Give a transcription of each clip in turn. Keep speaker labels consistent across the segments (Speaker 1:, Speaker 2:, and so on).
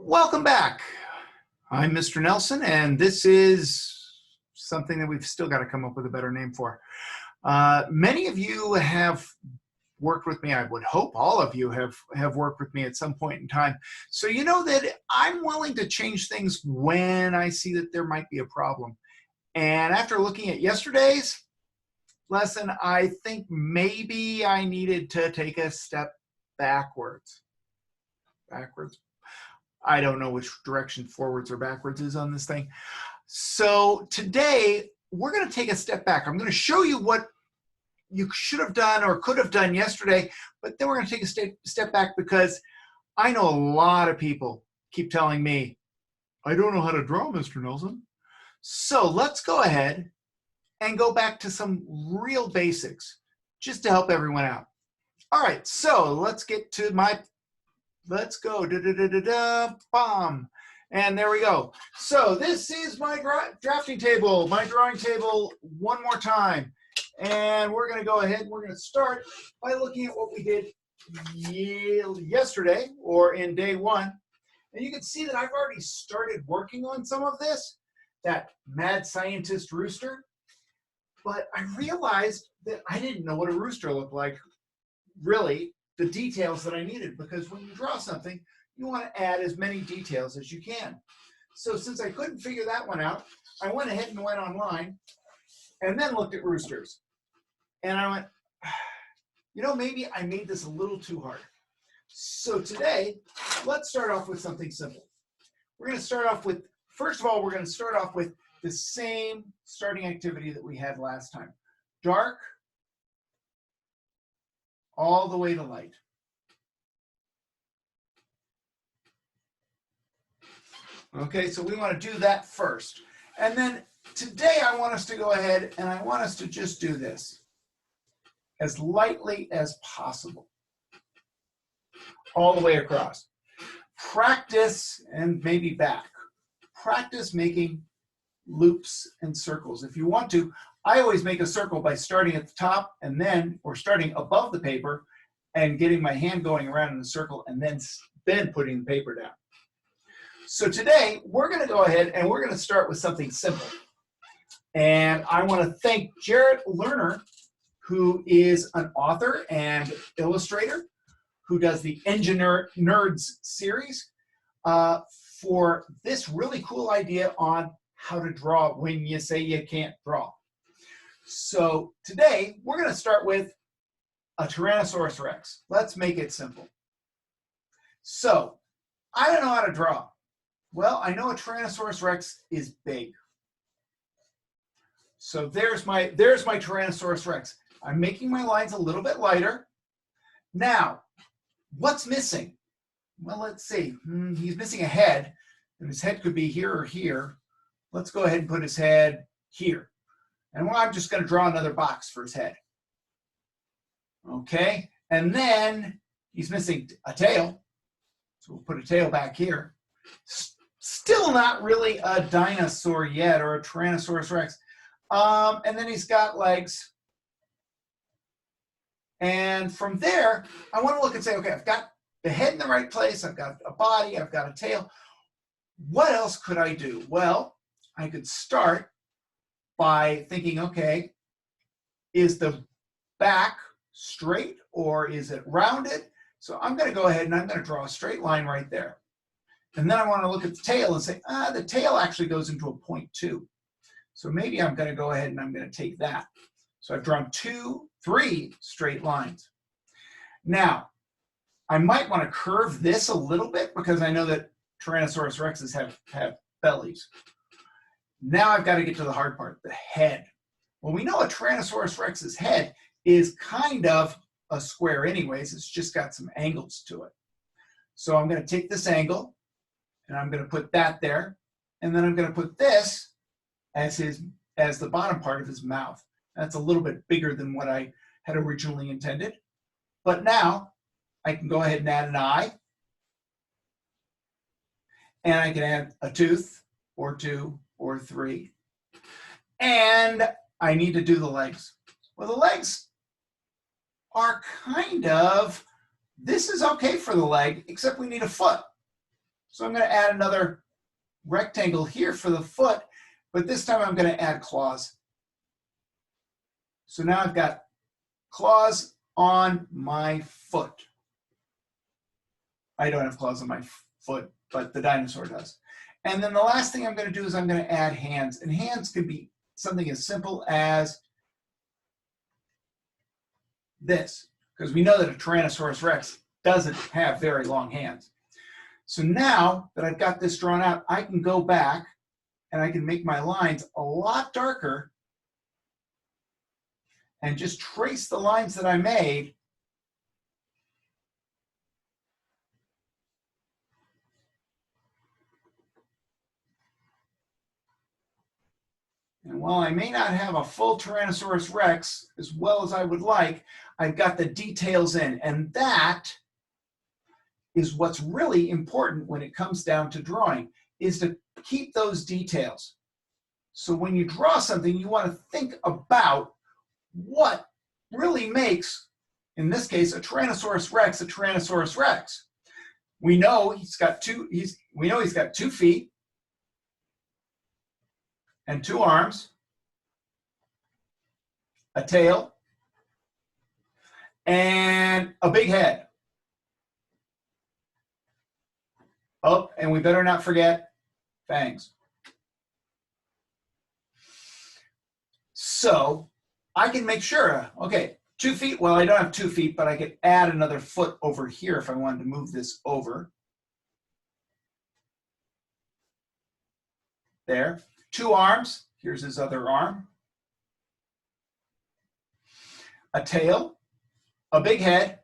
Speaker 1: Welcome back. I'm Mr. Nelson, and this is something that we've still got to come up with a better name for. Many of you have worked with me. I would hope all of you have worked with me at some point in time. So you know that I'm willing to change things when I see that there might be a problem. And after looking at yesterday's lesson, I think maybe I needed to take a step backwards. I don't know which direction forwards or backwards is on this thing. So today we're going to take a step back. I'm going to show you what you should have done or could have done yesterday, but then we're going to take a step back because I know a lot of people keep telling me, I don't know how to draw, Mr. Nelson. So let's go ahead and go back to some real basics just to help everyone out. All right, so let's get to let's go, bomb. And there we go. So this is my drafting table, my drawing table one more time. And we're gonna go ahead, we're gonna start by looking at what we did yesterday or in day one. And you can see that I've already started working on some of this, that mad scientist rooster. But I realized that I didn't know what a rooster looked like, really, the details that I needed, because when you draw something, you want to add as many details as you can. So since I couldn't figure that one out, I went ahead and went online and then looked at roosters. And I went, you know, maybe I made this a little too hard. So today, let's start off with something simple. We're going to start off with, first of all, we're going to start off with the same starting activity that we had last time. Dark, all the way to light. Okay, so we want to do that first. And then today I want us to go ahead and I want us to just do this as lightly as possible. All the way across. Practice, and maybe back. Practice making loops and circles. If you want to, I always make a circle by starting at the top and then, or starting above the paper and getting my hand going around in a circle and then putting the paper down. So today we're going to go ahead and we're going to start with something simple. And I want to thank Jarrett Lerner, who is an author and illustrator who does the Engineer Nerds series, for this really cool idea on how to draw when you say you can't draw. So today we're going to start with a Tyrannosaurus Rex. Let's make it simple. So I don't know how to draw. Well, I know a Tyrannosaurus Rex is big. So there's my Tyrannosaurus Rex. I'm making my lines a little bit lighter. Now, what's missing? Well, let's see. He's missing a head, and his head could be here or here. Let's go ahead and put his head here. And I'm just going to draw another box for his head. Okay, and then he's missing a tail. So we'll put a tail back here. Still not really a dinosaur yet, or a Tyrannosaurus Rex. And then he's got legs. And from there, I want to look and say, okay, I've got the head in the right place. I've got a body. I've got a tail. What else could I do? Well, I could start by thinking, okay, is the back straight or is it rounded? So I'm going to go ahead and I'm going to draw a straight line right there. And then I want to look at the tail and say, the tail actually goes into a point too. So maybe I'm going to go ahead and I'm going to take that. So I've drawn 3 straight lines. Now, I might want to curve this a little bit because I know that Tyrannosaurus Rexes have bellies. Now I've got to get to the hard part, the head. Well, we know a Tyrannosaurus Rex's head is kind of a square anyways. It's just got some angles to it. So I'm going to take this angle and I'm going to put that there. And then I'm going to put this as the bottom part of his mouth. That's a little bit bigger than what I had originally intended. But now I can go ahead and add an eye. And I can add a tooth or 2 or 3. And I need to do the legs. Well, the legs are kind of, this is okay for the leg, except we need a foot. So I'm going to add another rectangle here for the foot, but this time I'm going to add claws. So now I've got claws on my foot. I don't have claws on my foot, but the dinosaur does. And then the last thing I'm going to do is I'm going to add hands. And hands could be something as simple as this, because we know that a Tyrannosaurus Rex doesn't have very long hands. So now that I've got this drawn out, I can go back and I can make my lines a lot darker and just trace the lines that I made. And while I may not have a full Tyrannosaurus Rex as well as I would like, I've got the details in. And that is what's really important when it comes down to drawing, is to keep those details. So when you draw something, you want to think about what really makes, in this case, a Tyrannosaurus Rex a Tyrannosaurus Rex. We know he's got two feet and 2 arms, a tail, and a big head. Oh, and we better not forget fangs. So I can make sure, okay, 2 feet, well, I don't have 2 feet, but I could add another foot over here if I wanted to move this over. There. 2 arms, here's his other arm. A tail, a big head,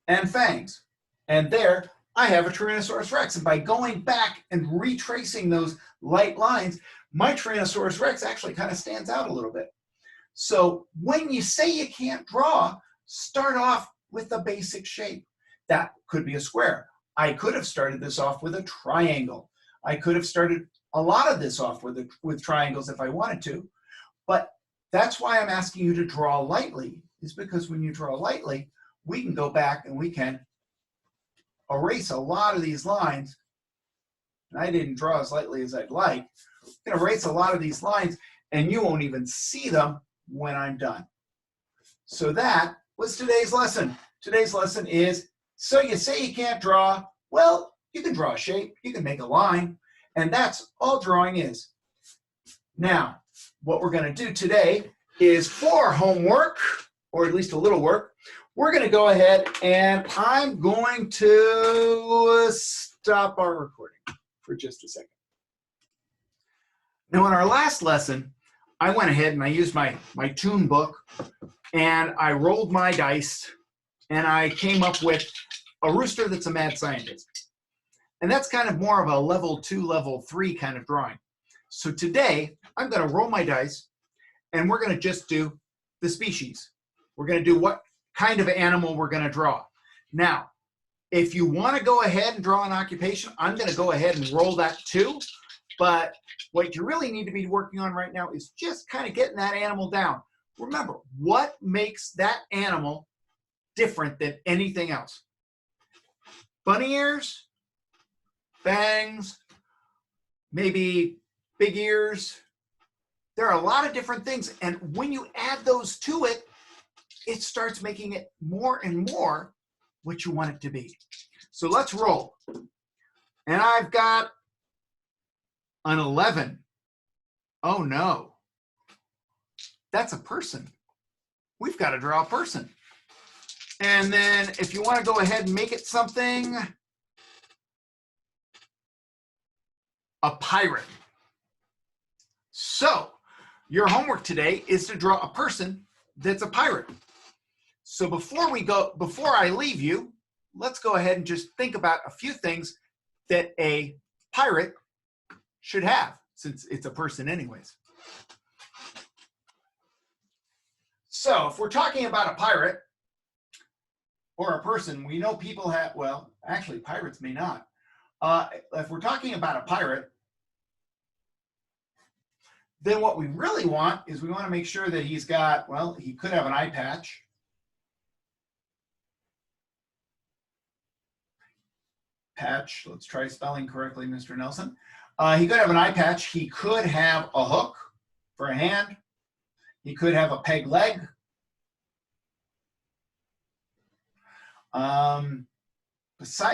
Speaker 1: and fangs. And there I have a Tyrannosaurus Rex. And by going back and retracing those light lines, my Tyrannosaurus Rex actually kind of stands out a little bit. So when you say you can't draw, start off with a basic shape. That could be a square. I could have started this off with a triangle. I could have started a lot of this off with triangles if I wanted to, but that's why I'm asking you to draw lightly, is because when you draw lightly, we can go back and we can erase a lot of these lines. And I didn't draw as lightly as I'd like. I'm going to erase a lot of these lines and you won't even see them when I'm done. So that was today's lesson. Today's lesson is, so you say you can't draw, well, you can draw a shape, you can make a line, and that's all drawing is. Now, what we're going to do today is, for homework, or at least a little work, we're going to go ahead and I'm going to stop our recording for just a second. Now, in our last lesson, I went ahead and I used my tune book and I rolled my dice and I came up with a rooster that's a mad scientist. And that's kind of more of a level 2, level 3 kind of drawing. So today, I'm going to roll my dice, and we're going to just do the species. We're going to do what kind of animal we're going to draw. Now, if you want to go ahead and draw an occupation, I'm going to go ahead and roll that too. But what you really need to be working on right now is just kind of getting that animal down. Remember, what makes that animal different than anything else? Bunny ears? Fangs, maybe big ears. There are a lot of different things, and when you add those to it, it starts making it more and more what you want it to be. So let's roll. And I've got an 11. Oh no, that's a person. We've got to draw a person. And then if you want to go ahead and make it something, a pirate. So your homework today is to draw a person that's a pirate. So before I leave you, let's go ahead and just think about a few things that a pirate should have, since it's a person anyways. So if we're talking about a pirate or a person, we know people have, well, actually pirates may not. If we're talking about a pirate, then what we really want is we want to make sure that he's got, well, he could have an eye patch. patch. Let's try spelling correctly, Mr. Nelson. He could have an eye patch. He could have a hook for a hand. He could have a peg leg.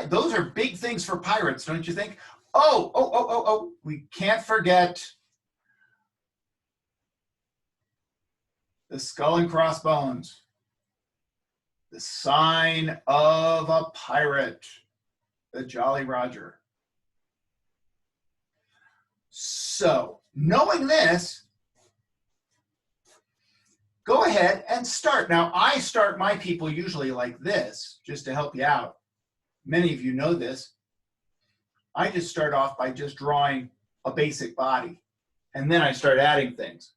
Speaker 1: Those are big things for pirates, don't you think? Oh, we can't forget the skull and crossbones, the sign of a pirate, the Jolly Roger. So, knowing this, go ahead and start. Now, I start my people usually like this, just to help you out. Many of you know this. I just start off by just drawing a basic body, and then I start adding things.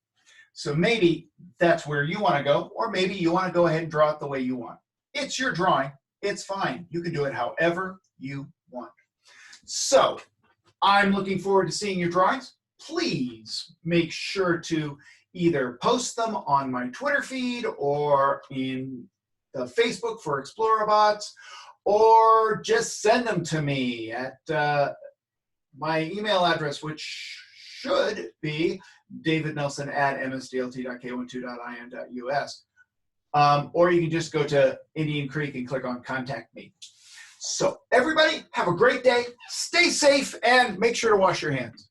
Speaker 1: So maybe that's where you want to go, or maybe you want to go ahead and draw it the way you want. It's your drawing. It's fine. You can do it however you want. So I'm looking forward to seeing your drawings. Please make sure to either post them on my Twitter feed or in the Facebook for Explorabots, or just send them to me at my email address, which should be davidnelson@msdlt.k12.in.us. Or you can just go to Indian Creek and click on Contact Me. So everybody, have a great day. Stay safe and make sure to wash your hands.